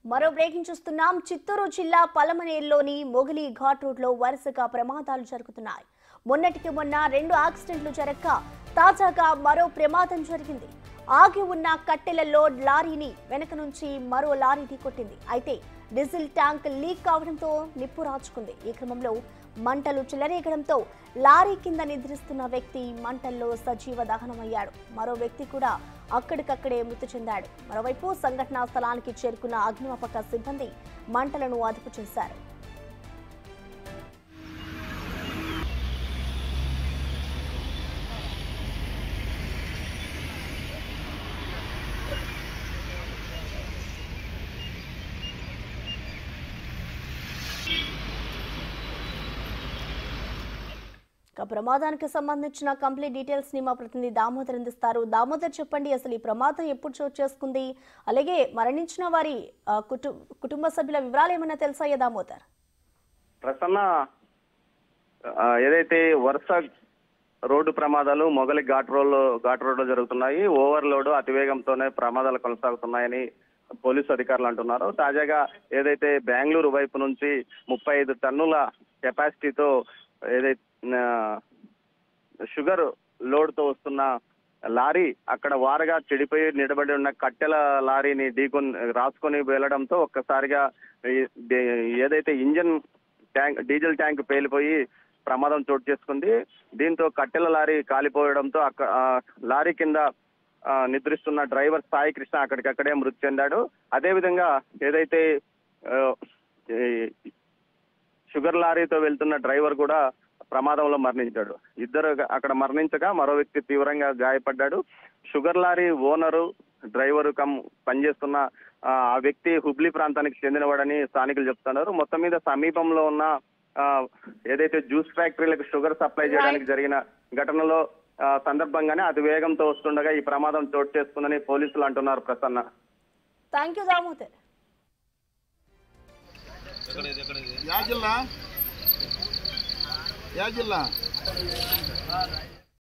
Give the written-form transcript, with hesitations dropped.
మరో బ్రేకింగ్ చూస్తున్నాం. చిత్తూరు జిల్లా పలమనేరులోని మొగలి ఘాట్ రోడ్ లో వరుసగా ప్రమాదాలు జరుగుతున్నాయి. మొన్నటికి మొన్న 2 యాక్సిడెంట్లు జరగక తాజాగా మరో ప్రమాదం జరిగింది. ఆగి ఉన్న కట్టెలలో లారీని వెనక నుంచి మరో లారీ ఢీకొట్టింది. అయితే డీజిల్ ట్యాంక్ లీక్ కావడంతో నిప్పు రాచుకుంది. ఈ క్రమంలో మంటలు చెలరేగడంతో లారీ కింద నిద్రిస్తున్న వ్యక్తి మంటల్లో సజీవ దహనమయ్యాడు. మరో వ్యక్తి కూడా అక్కడికక్కడే మృతి చెందాడు. మరోవైపు సంఘటనా స్థలానికి చేరుకున్న అగ్నిమాపక సిబ్బంది మంటలను అదుపు చేశారు. ప్రమాదానికి సంబంధించిన కంప్లీట్ డీటెయిల్స్ ని మా ప్రతినిధి దామోదర్ అందిస్తారు. దామోదర్, చెప్పండి, అసలు ఈ ప్రమాదం ఎప్పుడు చోటు చేసుకుంది? అలాగే మరణించిన వారి కుటుంబ సభ్యుల వివరాలు ఏమైనా తెలుసాయా దామోదర్? ప్రసన్న, ఏదైతే వరుస రోడ్డు ప్రమాదాలు మొగలి ఘాట్ రోడ్ లో జరుగుతున్నాయి. ఓవర్లోడ్ అతివేగంతోనే ప్రమాదాలు కొనసాగుతున్నాయని పోలీసు అధికారులు అంటున్నారు. తాజాగా ఏదైతే బెంగళూరు వైపు నుంచి 35 టన్నుల కెపాసిటీతో ఏదైతే షుగర్ లోడ్ తో వస్తున్న లారీ అక్కడ వారగా చెడిపోయి నిలబడి ఉన్న కట్టెల లారీని రాసుకొని వెళ్లడంతో ఒక్కసారిగా ఏదైతే ఇంజన్ ట్యాంక్ డీజిల్ ట్యాంక్ పేలిపోయి ప్రమాదం చోటు చేసుకుంది. దీంతో కట్టెల లారీ కాలిపోవడంతో లారీ కింద నిద్రిస్తున్న డ్రైవర్ సాయి కృష్ణ అక్కడికక్కడే మృతి చెందాడు. అదేవిధంగా ఏదైతే షుగర్ లారీతో వెళ్తున్న డ్రైవర్ కూడా ప్రమాదంలో మరణించాడు. ఇద్దరు అక్కడ మరణించగా మరో వ్యక్తి తీవ్రంగా గాయపడ్డాడు. షుగర్ లారీ ఓనరు, డ్రైవరు పనిచేస్తున్న ఆ వ్యక్తి హుబ్లీ ప్రాంతానికి చెందినవాడని స్థానికులు చెప్తున్నారు. మొత్తం మీద సమీపంలో ఉన్న ఏదైతే జ్యూస్ ఫ్యాక్టరీలకు షుగర్ సప్లై చేయడానికి జరిగిన ఘటనలో సందర్భంగానే అతి వేగంతో వస్తుండగా ఈ ప్రమాదం చోటు చేసుకుందని పోలీసులు అంటున్నారు. Prasanna, thank you Damodar. Yeah జిల్లా